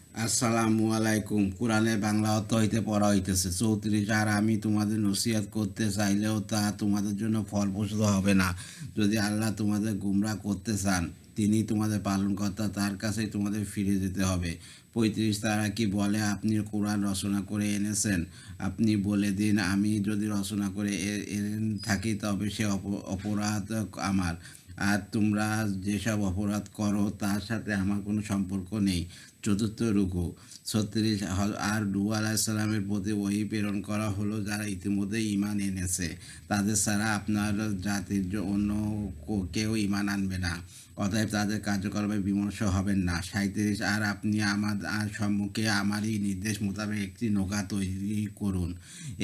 আসসালামু আলাইকুম। কোরআনের বাংলা অর্থ হইতে পড়া হইতেছে 34। আর আমি তোমাদের নসিহত করতে চাইলেও তা তোমাদের জন্য ফলপ্রসূ হবে না। যদি আল্লাহ তোমাদের গুমরাহ করতে চান, তিনি তোমাদের পালনকর্তা, তার কাছেই তোমাদের ফিরে যেতে হবে। 35। তারা কি বলে আপনি কোরআন রচনা করে এনেছেন? আপনি বলে দিন, আমি যদি রচনা করে থাকি তবে সে অপরাধ আমার, আর তোমরা যেসব অপরাধ করো তার সাথে আমার কোনো সম্পর্ক নেই। চতুর্থ রুকু 36। আর নূহ আলাইসাল্লামের প্রতি ওহী প্রেরণ করা হলো যারা ইতিমধ্যে ঈমান এনেছে, তাদের ছাড়া আপনার জাতির অন্য কেউ ঈমান আনবে না, অতএব তাদের কার্যকর্মে বিমর্ষ হবেন না। 37। আর আপনি আমার সম্মুখে আমারই নির্দেশ মোতাবেক একটি নৌকা তৈরি করুন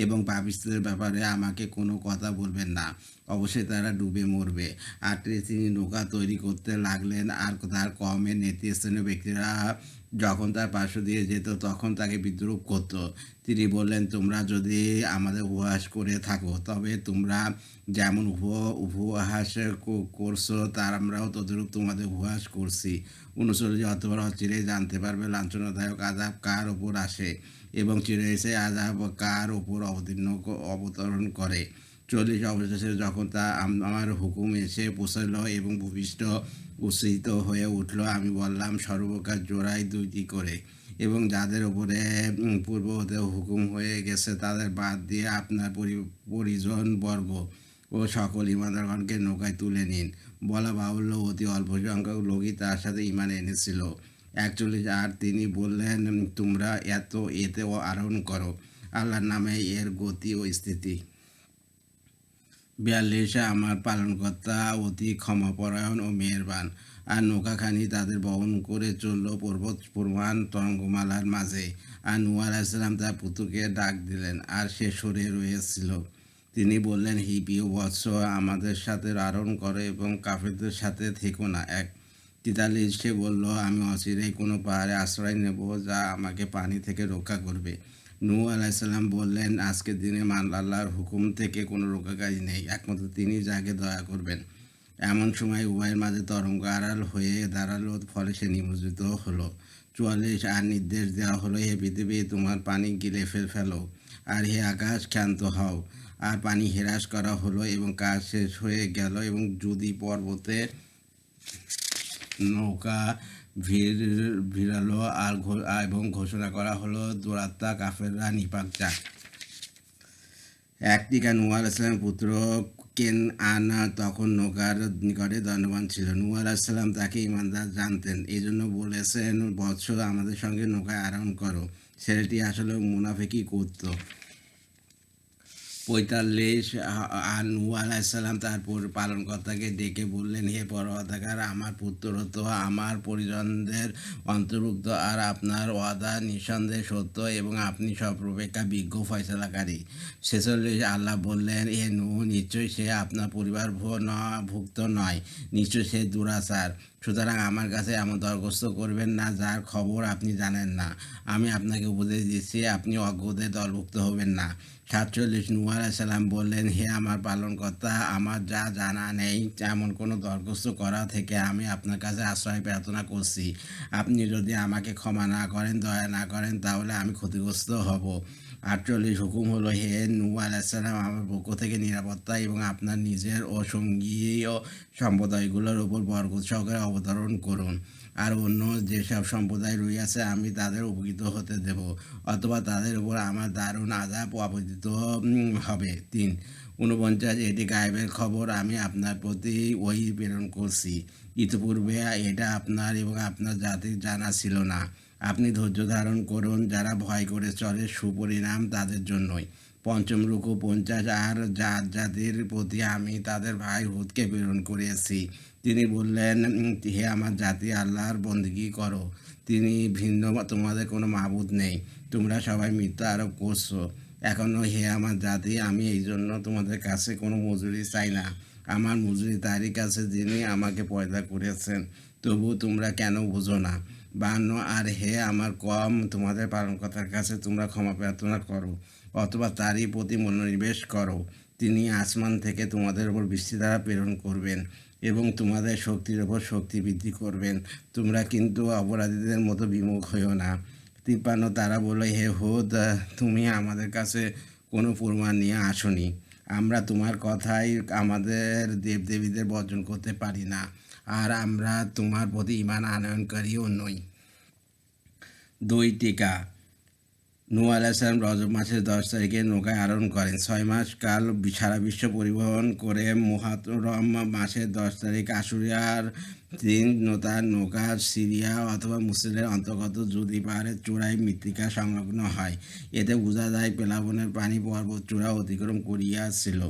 এবং পাপিষ্ঠদের ব্যাপারে আমাকে কোনো কথা বলবেন না, অবশ্যই তারা ডুবে মরবে। 38। তিনি নৌকা তৈরি করতে লাগলেন, আর তার কওমের নেতৃস্থানীয় ব্যক্তিরা যখন তার পার্শ্ব দিয়ে যেত তখন তাকে বিদ্রূপ করত। তিনি বললেন, তোমরা যদি আমাদের উপহাস করে থাকো তবে তোমরা যেমন উপহাস করছো তার আমরাও তদ্রূপ তোমাদের উপহাস করছি। 39। অতঃপর চিরেই জানতে পারবে লাঞ্ছনাদায়ক আযাব কার ওপর আসে এবং চিরেই সেই আযাব কার ওপর অবতরণ করে। 40। অবশেষে যখন তা আমার হুকুম এসে পৌঁছল এবং ভূপৃষ্ঠ উচ্ছ্বসিত হয়ে উঠল, আমি বললাম, সর্বকার জোড়ায় 2টি করে, এবং যাদের উপরে পূর্ব হতে হুকুম হয়ে গেছে তাদের বাদ দিয়ে আপনার পরিজন বর্গ ও সকল ইমানদারগণকে নৌকায় তুলে নিন। বলা বাহুল্য, অতি অল্প সংখ্যক লোকই তার সাথে ঈমান এনেছিল। 41। আর তিনি বললেন, তোমরা এতে আরোহণ করো, আল্লাহর নামে এর গতি ও স্থিতি। 42। আমার পালনকর্তা অতি ক্ষমাপরায়ণ ও মেহেরবান। আর নৌকাখানি তাদের বহন করে চলল পর্বত প্রমাণ তরঙ্গমালার মাঝে। আর নূহ আলাইসাল্লাম তার পুত্রকে ডাক দিলেন, আর সে সরে রয়েছিল। তিনি বললেন, হি প্রিয় বৎস, আমাদের সাথে আরোহণ করো এবং কাফেরদের সাথে থেকো না। 43। সে বলল, আমি অচিরেই কোনো পাহাড়ে আশ্রয় নেব যা আমাকে পানি থেকে রক্ষা করবে। নূহ আলাইসাল্লাম বললেন, আজকের দিনে আল্লাহর হুকুম থেকে কোনো রক্ষাকারী নেই, একমাত্র তিনি যাকে দয়া করবেন। এমন সময় উভয়ের মাঝে তরঙ্গ আড়াল হয়ে দাঁড়ালো, ফলে সে নিমজ্জিত হলো। 44। আর নির্দেশ দেওয়া হলো, হে পৃথিবী, তোমার পানি গিলে ফেলো, আর হে আকাশ, ক্ষান্ত হও। আর পানি হ্রাস করা হলো এবং কাজ শেষ হয়ে গেল, এবং যদি পর্বতে নৌকা ভিড়ালো এবং ঘোষণা করা হলো, দুরাত্মা কাফেররা নিপাক যাক। একদিকে নূহ আলাইসাল্লামের পুত্র কেনআন তখন নৌকার নিকটে দণ্ডবান ছিল। নূহ আলাইসাল্লাম তাকে ইমানদার জানতেন, এই জন্য বলেছেন, বৎস, আমাদের সঙ্গে নৌকায় আরোহণ করো। ছেলেটি আসলে মুনাফিকি করত। 45। আর নূহ আলাইসাল্লাম তার পালনকর্তাকে ডেকে বললেন, হে পরওয়ারদিগার, আমার পুত্র তো আমার পরিজনদের অন্তর্ভুক্ত, আর আপনার ওয়াদা নিঃসন্দেহে সত্য এবং আপনি সর্বাপেক্ষা বিজ্ঞ ফয়সালাকারী। 46। আল্লাহ বললেন, হে নূহ, নিশ্চয়ই সে আপনার পরিবার ভুক্ত নয়, নিশ্চয়ই সে দুরাচার। সুতরাং আমার কাছে এমন দরখাস্ত করবেন না যার খবর আপনি জানেন না। আমি আপনাকে উপদেশ দিচ্ছি, আপনি অজ্ঞদের দলভুক্ত হবেন না। 47। নূহ আলাইসাল্লাম বললেন, হে আমার পালনকর্তা, আমার যা জানা নেই এমন কোনো দরখাস্ত করা থেকে আমি আপনার কাছে আশ্রয় প্রার্থনা করছি। আপনি যদি আমাকে ক্ষমা না করেন, দয়া না করেন, তাহলে আমি ক্ষতিগ্রস্ত হব। 48। হুকুম হলো, হে নূহ আলাইসাল্লাম, আমার পক্ষ থেকে নিরাপত্তা এবং আপনার নিজের ও সঙ্গীয় সম্প্রদায়গুলোর উপর বরকত সহকারে অবতরণ করুন, আর অন্য যেসব সম্প্রদায় রইয়াছে আমি তাদের উপকৃত হতে দেব, অথবা তাদের উপর আমার দারুণ আযাব আপতিত হবে। 3। 49। এটি গায়েবের খবর, আমি আপনার প্রতি ওহী প্রেরণ করছি, ইতিপূর্বে এটা আপনার এবং আপনার জাতির জানা ছিল না। আপনি ধৈর্য ধারণ করুন, যারা ভয় করে চলে সুপরিণাম তাদের জন্যই। পঞ্চম রুকু 50। আর জাতির প্রতি আমি তাদের ভাই হুদকে প্রেরণ করেছি। তিনি বললেন, হে আমার জাতি, আল্লাহর বন্দেগী করো, তিনি ভিন্ন, তোমাদের কোনো মাবুদ নেই, তোমরা সবাই মিথ্যা আরোপ করছো। এখনও হে আমার জাতি, আমি এই জন্য তোমাদের কাছে কোনো মজুরি চাই না, আমার মজুরি তারই কাছে যিনি আমাকে পয়দা করেছেন, তবু তোমরা কেন বোঝো না। 52। আর হে আমার কম, তোমাদের পালনকর্তার কাছে তোমরা ক্ষমা প্রার্থনা করো, অথবা তারই প্রতি মনোনিবেশ করো, তিনি আসমান থেকে তোমাদের উপর বৃষ্টিধারা প্রেরণ করবেন এবং তোমাদের শক্তির ওপর শক্তি বৃদ্ধি করবেন, তোমরা কিন্তু অপরাধীদের মতো বিমুখ হইও না। 53 তারা বলল, হে হুদ, তুমি আমাদের কাছে কোনো প্রমাণ নিয়ে আসোনি। আমরা তোমার কথাই আমাদের দেবদেবীদের বর্জন করতে পারি না, আর আমরা তোমার প্রতি ঈমান আনয়নকারীও নই। 2 টিকা। নূহ আলাইহিস সালাম রজব মাসের 10 তারিখে নৌকায় আরোহণ করেন। 6 মাস কাল সারা বিশ্ব পরিবহন করে মুহররম মাসের 10 তারিখ আশুরিয়ার দিন তার নৌকা সিরিয়া অথবা মুসলিমের অন্তর্গত জুদি পাহাড়ের চূড়ায় মৃত্তিকা সংলগ্ন হয়। এতে বোঝা যায় প্লাবনের পানি পর্বত চূড়া অতিক্রম করিয়াছিল।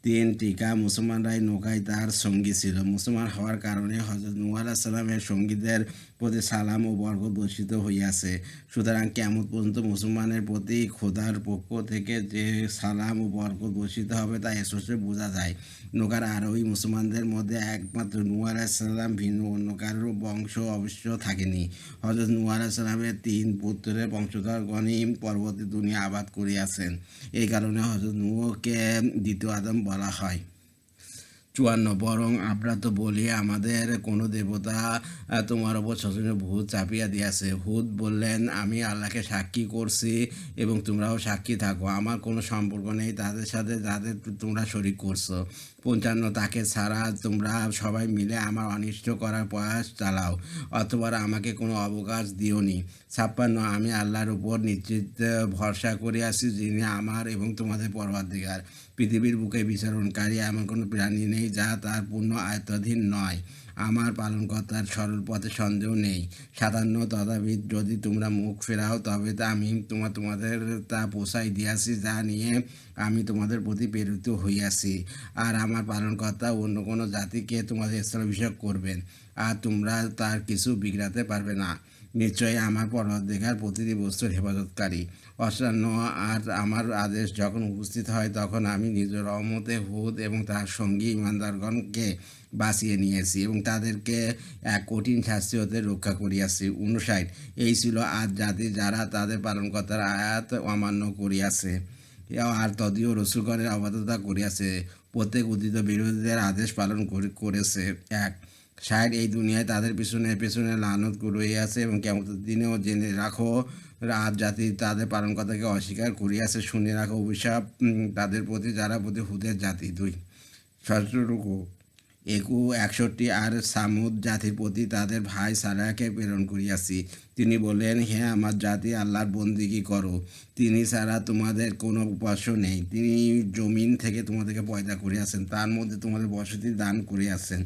3 টিকা। মুসলমানরাই নৌকায় তার সঙ্গী ছিল। মুসলমান হওয়ার কারণে হযরত নূহ আলাইহিস সালামের সঙ্গীদের প্রতি সালাম ও বরকত বর্ষিত হইয়াছে। সুতরাং কিয়ামত পর্যন্ত মুসলমানের প্রতি খোদার পক্ষ থেকে যে সালাম ও বরকত বর্ষিত হবে তা স্পষ্ট বোঝা যায়। নৌকার আরোহী মুসলমানদের মধ্যে একমাত্র নূহ আলাইহিস সালাম, ভিন্ন অন্য কারো বংশ অবশ্য থাকেনি। হযরত নূহ আলাইহিস সালামের 3 পুত্রের বংশধরগণই পরবর্তী দুনিয়া আবাদ করিয়াছেন। এই কারণে হযরত নূহকে দ্বিতীয় আদম বলা হয়। 54 বরং আমরা তো বলি, আমাদের কোনো দেবতা তোমার ওপর শোষণীয় ভূত চাপিয়া দিয়াছে। হুদ বললেন, আমি আল্লাহকে সাক্ষী করছি এবং তোমরাও সাক্ষী থাকো, আমার কোনো সম্পর্ক নেই তাদের সাথে যাদের তোমরা শরীক করছো। 55 তাকে ছাড়া তোমরা সবাই মিলে আমার অনিষ্ট করার প্রয়াস চালাও, অথবা আমাকে কোনো অবকাশ দিওনি। 56 আমি আল্লাহর উপর নিশ্চিত ভরসা করিয়াছি, যিনি আমার এবং তোমাদের পরওয়ারদিগার। পৃথিবীর বুকে বিচরণকারী এমন কোনো প্রাণী নেই যা তার পূর্ণ আয়ত্তাধীন নয়। আমার পালনকর্তার সরল পথে সন্দেহ নেই। 57 তথাপি যদি তোমরা মুখ ফেরাও তবে আমি তোমাদের তা পোষাই দিয়াছি যা নিয়ে আমি তোমাদের প্রতি প্রেরিত হইয়াছি, আর আমার পালনকর্তা অন্য কোনো জাতিকে তোমাদের স্থলাভিষেক করবেন, আর তোমরা তার কিছু বিগড়াতে পারবে না। নিশ্চয়ই আমার পরওয়ারদিগার প্রতিটি বস্তুর হেফাজতকারী। 58 আর আমার আদেশ যখন উপস্থিত হয় তখন আমি নিজ রহমতে হুদ এবং তার সঙ্গী ঈমানদারগণকে বাঁচিয়ে নিয়েছি এবং তাদেরকে এক কঠিন শাস্তি হতে রক্ষা করিয়াছি। 59 এই ছিল আদ জাতি যারা তাদের পালনকর্তার আয়াত অমান্য করিয়াছে আর তদীয় রসুলগণের অবাধ্যতা করিয়াছে। প্রত্যেক উদিত বিরোধীদের আদেশ পালন করেছে। 60 এই দুনিয়ায় তাদের পেছনে পেছনে লানত রইয়াছে এবং কিয়ামতের দিনেও জেনে রাখো, আদ জাতি তাদের পালনকর্তাকে অস্বীকার করিয়াছে। শুনে রাখো অভিশাপ তাদের প্রতি যারা প্রতি হুদের জাতি। 2 ষষ্ঠটুকু 61 আর সামুদ জাতির প্রতি তাদের ভাই সালেহকে প্রেরণ করিয়াছি। তিনি বললেন, হে আমার জাতি, আল্লাহর বন্দিগি করো, তিনি ছাড়া তোমাদের কোনো উপাস্য নেই। তিনি জমিন থেকে তোমাদেরকে পয়দা করিয়াছেন, তার মধ্যে তোমাদের বসতি দান করিয়াছেন।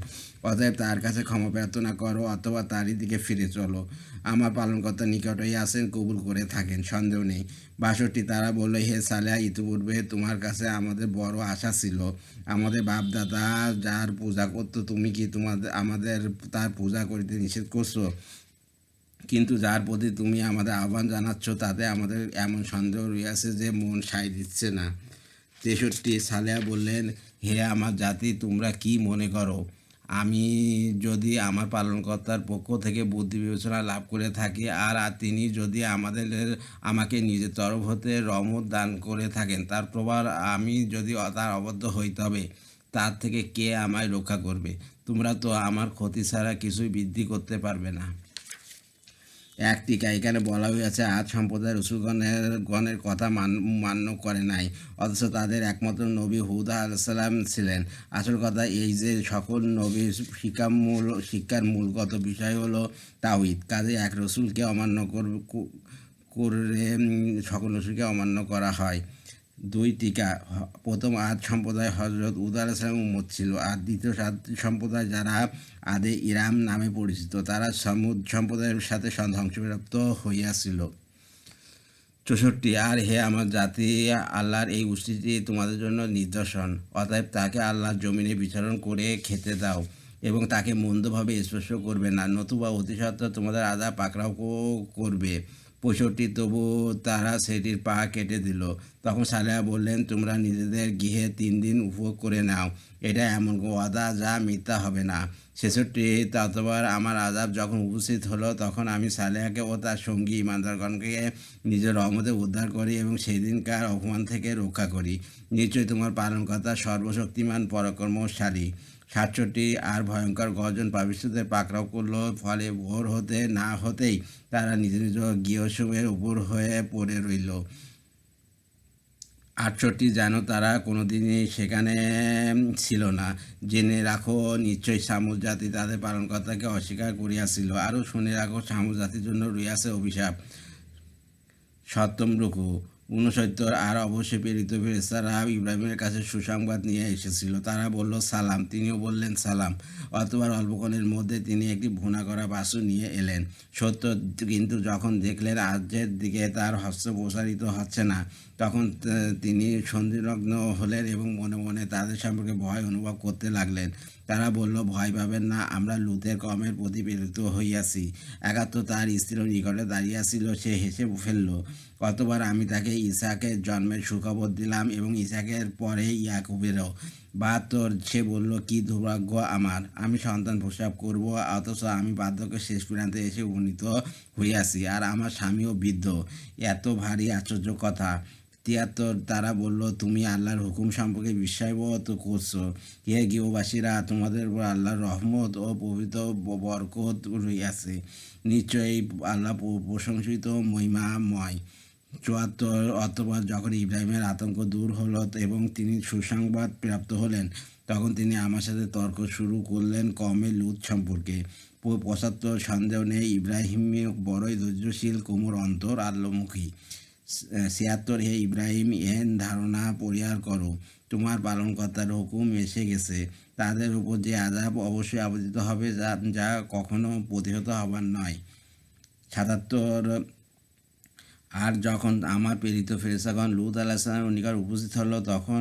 অতএব তার কাছে ক্ষমা প্রার্থনা করো অথবা তারই দিকে ফিরে চলো। আমার পালনকর্তার নিকটই আছেন, কবুল করে থাকেন, সন্দেহ নেই। 62 তারা বলল, হে সালেহ, ইতিপূর্বে তোমার কাছে আমাদের বড় আশা ছিল। আমাদের বাপদাদা যার পূজা করতো তুমি কি আমাদের তার পূজা করিতে নিষেধ করছো? কিন্তু যার প্রতি তুমি আমাদের আহ্বান জানাচ্ছ তাতে আমাদের এমন সন্দেহ রইয়াছে যে মন সায় দিচ্ছে না। 63 সালেহ বললেন, হে আমার জাতি, তোমরা কি মনে করো, আমি যদি আমার পালনকর্তার পক্ষ থেকে বুদ্ধি বিবেচনা লাভ করে থাকি আর তিনি যদি আমাকে নিজের তরফ হতে রহমত দান করে থাকেন, তারপর আমি যদি তার অবদ্ধ হই তবে তার থেকে কে আমায় রক্ষা করবে? তোমরা তো আমার ক্ষতি ছাড়া কিছুই বৃদ্ধি করতে পারবে না। 1 টিকা। এখানে বলা হয়েছে আদ সম্প্রদায়ের রসুলগণের কথা মান্য করে নাই, অথচ তাদের একমাত্র নবী হুদ আলাইহিস সালাম ছিলেন। আসল কথা এই যে সকল নবীর শিক্ষার মূলগত বিষয় হলো তাওহীদ। কাজে এক রসুলকে অমান্য করে সকল রসুলকে অমান্য করা হয়। 2 টিকা। প্রথম আদ সম্প্রদায় হযরত হুদ আলাইহিস সালামের উম্মত ছিল, আর দ্বিতীয় সম্প্রদায় যারা আদে ইরাম নামে পরিচিত তারা সমুদ সম্প্রদায়ের সাথে ধ্বংসপ্রাপ্ত হইয়াছিল। 64 আর হে আমার জাতি, আল্লাহর এই উক্তিটি তোমাদের জন্য নিদর্শন, অতএব তাকে আল্লাহর জমিনে বিচরণ করে খেতে দাও এবং তাকে মন্দভাবে স্পর্শ করবে না, নতুবা অতি সত্বর তোমাদের আযাব পাকড়াও করবে। 65 তবু তারা সেটির পা কেটে দিল। তখন সালেহ বললেন, তোমরা নিজেদের গৃহে 3 দিন উপভোগ করে নাও, এটা এমন ওয়াদা যা মিথ্যা হবে না। 66 তারপর আমার আযাব যখন উপস্থিত হলো তখন আমি সালেহকে ও তার সঙ্গী ঈমানদারগণকে নিজের রহমতে উদ্ধার করি এবং সেই দিনকার অপমান থেকে রক্ষা করি। নিশ্চয়ই তোমার পালনকর্তা সর্বশক্তিমান পরাক্রমশালী। ৬৭ আর ভয়ঙ্কর গর্জন পাপিষ্ঠদের পাকড়াও করল। ফলে ভোর হতে না হতেই তারা নিজ নিজ গৃহসমূহের উপর হয়ে পড়ে রইল। ৬৮ যেন তারা কোনোদিনই সেখানে ছিল না। জেনে রাখো, নিশ্চয়ই ছামূদ জাতি তাদের পালনকর্তাকে অস্বীকার করিয়াছিল। আরও শুনে রাখো, ছামূদ জাতির জন্য রইয়াছে অভিশাপ। সপ্তম রুকু ৬৯। আর অবশ্যই প্রেরিত ফেরেশতারা ইব্রাহিমের কাছে সুসংবাদ নিয়ে এসেছিল। তারা বলল, সালাম। তিনিও বললেন, সালাম। অতঃপর অল্পক্ষণের মধ্যে তিনি একটি ভুনা করা বাছুর নিয়ে এলেন। সত্য, কিন্তু যখন দেখলেন আজ্যের দিকে তার হস্ত প্রসারিত হচ্ছে না, তখন তিনি সন্দিগ্ধ হলেন এবং মনে মনে তাদের সম্পর্কে ভয় অনুভব করতে লাগলেন। তারা বলল, ভয় পাবেন না, আমরা লূতের কওমের প্রতি প্রেরিত হইয়াছি। একাত্তর তার স্ত্রীর নিকটে দাঁড়িয়েছিল, সে হেসে ফেলল। অতঃপর আমি তাকে ইসাকের জন্মের সুখবর দিলাম এবং ইসাকের পরে ইয়াকুবেরও। ৭২ সে বলল, কি দুর্ভাগ্য আমার, আমি সন্তান প্রসব করব, অথচ আমি বার্ধক্যের শেষ প্রান্তে এসে উপনীত হইয়াছি, আর আমার স্বামীও বৃদ্ধ। এত ভারী আশ্চর্য কথা। ৭৩ তারা বলল, তুমি আল্লাহর হুকুম সম্পর্কে বিস্ময়বোধ করছো। হে গৃহবাসীরা, তোমাদের উপর আল্লাহর রহমত ও পবিত্র বরকত রইয়াছে। নিশ্চয়ই আল্লাহ প্রশংসিত মহিমাময়। ৭৪ অতঃপর যখন ইব্রাহিমের আতঙ্ক দূর হলো এবং তিনি সুসংবাদ প্রাপ্ত হলেন, তখন তিনি আমার সাথে তর্ক শুরু করলেন কওমে লূত সম্পর্কে। ৭৫ সন্দেহ নেই, ইব্রাহিম বড়ই ধৈর্যশীল, কোমর অন্তর আল্লামুখী। ৭৬ হে ইব্রাহিম, এহেন ধারণা পরিহার করো, তোমার পালনকর্তার হুকুম এসে গেছে। তাদের উপর যে আযাব অবশ্যই আপতিত হবে, যা কখনো প্রতিহত হবার নয়। ৭৭ আর যখন আমার প্রেরিত ফেরেশতাগণ লূত আলাইহিসসালামের নিকট উপস্থিত হল, তখন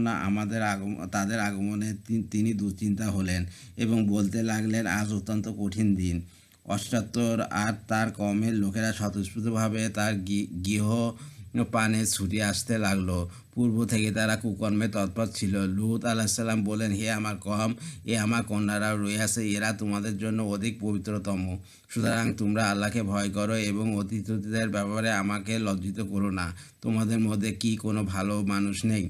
তাদের আগমনে তিনি দুশ্চিন্তা হলেন এবং বলতে লাগলেন, আজ অত্যন্ত কঠিন দিন। ৭৮ আর তার কওমের লোকেরা স্বতঃস্ফূর্তভাবে তার গৃহ পানে ছুটে আসতে লাগলো। পূর্ব থেকে তারা কুকর্মে তৎপর ছিল। লূত আলাইহিসসালাম বললেন, হে আমার কওম, আমার কন্যারাও রয়েছে, এরা তোমাদের জন্য অধিক পবিত্রতম। সুতরাং তোমরা আল্লাহকে ভয় করো এবং অতিথিদের ব্যাপারে আমাকে লজ্জিত করো না। তোমাদের মধ্যে কি কোনো ভালো মানুষ নেই?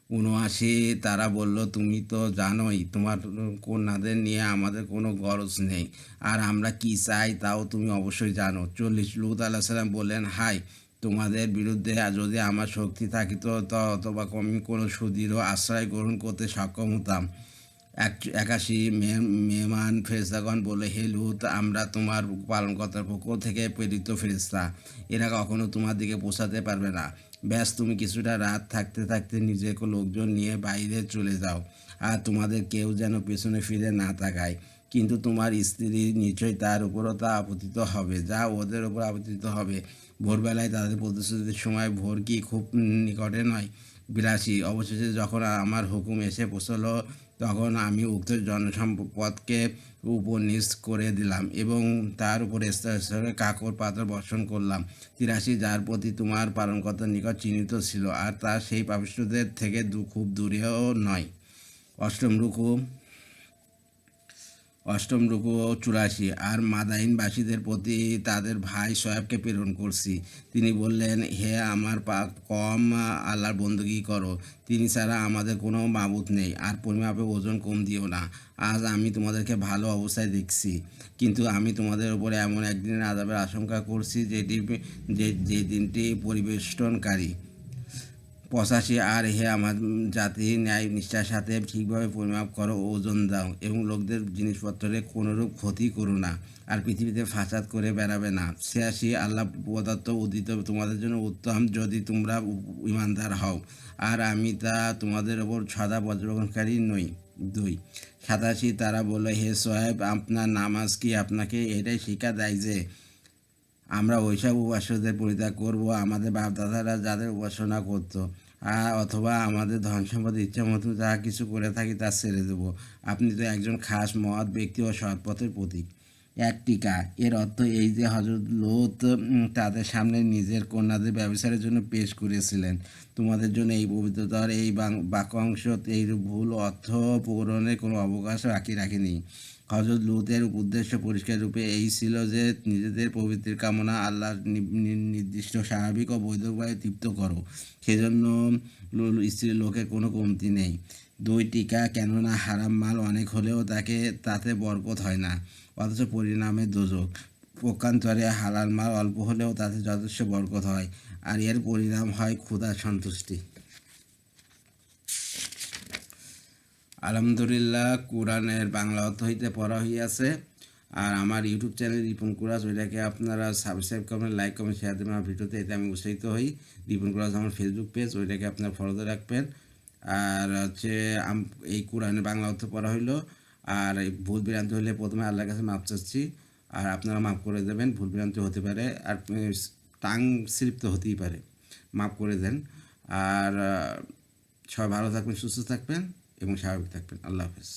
৭৯ তারা বলল, তুমি তো জানোই তোমার কন্যাদের নিয়ে আমাদের কোনো গরজ নেই, আর আমরা কি চাই তাও তুমি অবশ্যই জানো। ৪০ লূত আলাইহিসসালাম বললেন, হায়, তোমাদের বিরুদ্ধে যদি আমার শক্তি থাকিত, অথবা আমি কোনো সুদৃঢ় আশ্রয় গ্রহণ করতে সক্ষম হতাম। ৮১ মেহমান ফেরেশতাগণ বলে, হে লূত, আমরা তোমার পালনকর্তার পক্ষ থেকে প্রেরিত ফেরেশতা, এরা কখনো তোমার দিকে পৌঁছাতে পারবে না। ব্যাস, তুমি কিছুটা রাত থাকতে থাকতে নিজের লোকজন নিয়ে বাইরে চলে যাও, আর তোমাদের কেউ যেন পেছনে ফিরে না তাকায়। কিন্তু তোমার স্ত্রী নিশ্চয়ই তার উপরও তা আপতিত হবে, যা ওদের উপর আপতিত হবে। ভোরবেলায় তাদের প্রতিশ্রুতির সময় ভোর কি খুব নিকটে নয়? ৮২ অবশেষে যখন আমার হুকুম এসে পৌঁছল, তখন আমি উক্ত জনসম্পদকে উপর নিচ করে দিলাম এবং তার উপর স্তরে স্তরে কাকড় পাথর বর্ষণ করলাম। ৮৩ যার প্রতি তোমার পালনকর্তার নিকট চিহ্নিত ছিল, আর তা সেই পাপিষ্ঠদের থেকে খুব দূরেও নয়। অষ্টম রুকু ৮৪ আর মাদাইনবাসীদের প্রতি তাদের ভাই শোয়েবকে প্রেরণ করছি। তিনি বললেন, হে আমার কওম, আল্লাহর বন্দী করো, তিনি ছাড়া আমাদের কোনো মাবুদ নেই, আর পরিমাপে ওজন কম দিও না। আজ আমি তোমাদেরকে ভালো অবস্থায় দেখছি, কিন্তু আমি তোমাদের উপরে এমন একদিনের আযাবের আশঙ্কা করছি যে দিনটি পরিবেষ্টনকারী। ৮৫ আর হে আমার জাতি, ন্যায় নিষ্ঠার সাথে ঠিকভাবে পরিমাপ করো ও ওজন দাও, এবং লোকদের জিনিসপত্রের কোনোরূপ ক্ষতি করো না, আর পৃথিবীতে ফাসাদ করে বেড়াবে না। ৮৬ আল্লাহ প্রদত্ত উদিত তোমাদের জন্য উত্তম, যদি তোমরা ইমানদার হও, আর আমি তা তোমাদের ওপর সদা পর্যবেক্ষণকারী নই। ২ ৮৭ তারা বলল, হে সোহেব, আপনার নামাজ কি আপনাকে এটাই শিক্ষা দেয় যে আমরা ওইসব উপাস্যদের পরিত্যাগ করব, আমাদের বাপদাদারা যাদের উপাসনা করত, অথবা আমাদের ধন সম্পদ ইচ্ছা মতো যা কিছু করে থাকি তা ছেড়ে দেব? আপনি তো একজন খাস মহৎ ব্যক্তি ও সৎপথের প্রতীক। এক টিকা এর অর্থ এই যে হযরত লূত তাদের সামনে নিজের কন্যাদের ব্যভিচারের জন্য পেশ করেছিলেন। তোমাদের জন্য এই পবিত্রতার এই বাক্যাংশ এই ভুল অর্থ পূরণের কোনো অবকাশ বাকি রাখেনি। হযরত লূতের উদ্দেশ্য পরিষ্কার রূপে এই ছিল যে নিজেদের পবিত্রের কামনা আল্লাহর নির্দিষ্ট স্বাভাবিক ও বৈধ উপায়ে তৃপ্ত করো। সেজন্য স্ত্রীর লোকের কোনো কমতি নেই। দুই টিকা, কেননা হারাম মাল অনেক হলেও তাতে বরকত হয় না, অথচ পরিণামে দোজখ। পক্ষান্তরে হালাল মাল অল্প হলেও তাতে যথেষ্ট বরকত হয়, আর এর পরিণাম হয় ক্ষুধার সন্তুষ্টি। আলহামদুলিল্লাহ, কোরআনের বাংলা অর্থ হইতে পড়া হইয়াছে। আর আমার ইউটিউব চ্যানেল রিপন কুরাজ, ওইটাকে আপনারা সাবস্ক্রাইব করবেন, লাইক করবেন, শেয়ার দেবেন আমার ভিডিওতে, এতে আমি উৎসাহিত হই। রিপন কুরাজ আমার ফেসবুক পেজ, ওইটাকে আপনারা ফলোতে রাখবেন। আর হচ্ছে এই কোরআনের বাংলা অর্থ পড়া হইলো। আর এই ভুল বিভ্রান্তি হলে প্রথমে আল্লাহর কাছে মাপ চাচ্ছি, আর আপনারা মাফ করে দেবেন। ভুল বিভ্রান্তি হতে পারে, আর টাং স্লিপ তো হতেই পারে, মাফ করে দেন। আর সবাই ভালো থাকবেন, সুস্থ থাকবেন এবং স্বাভাবিক থাকবেন। আল্লাহ হাফেজ।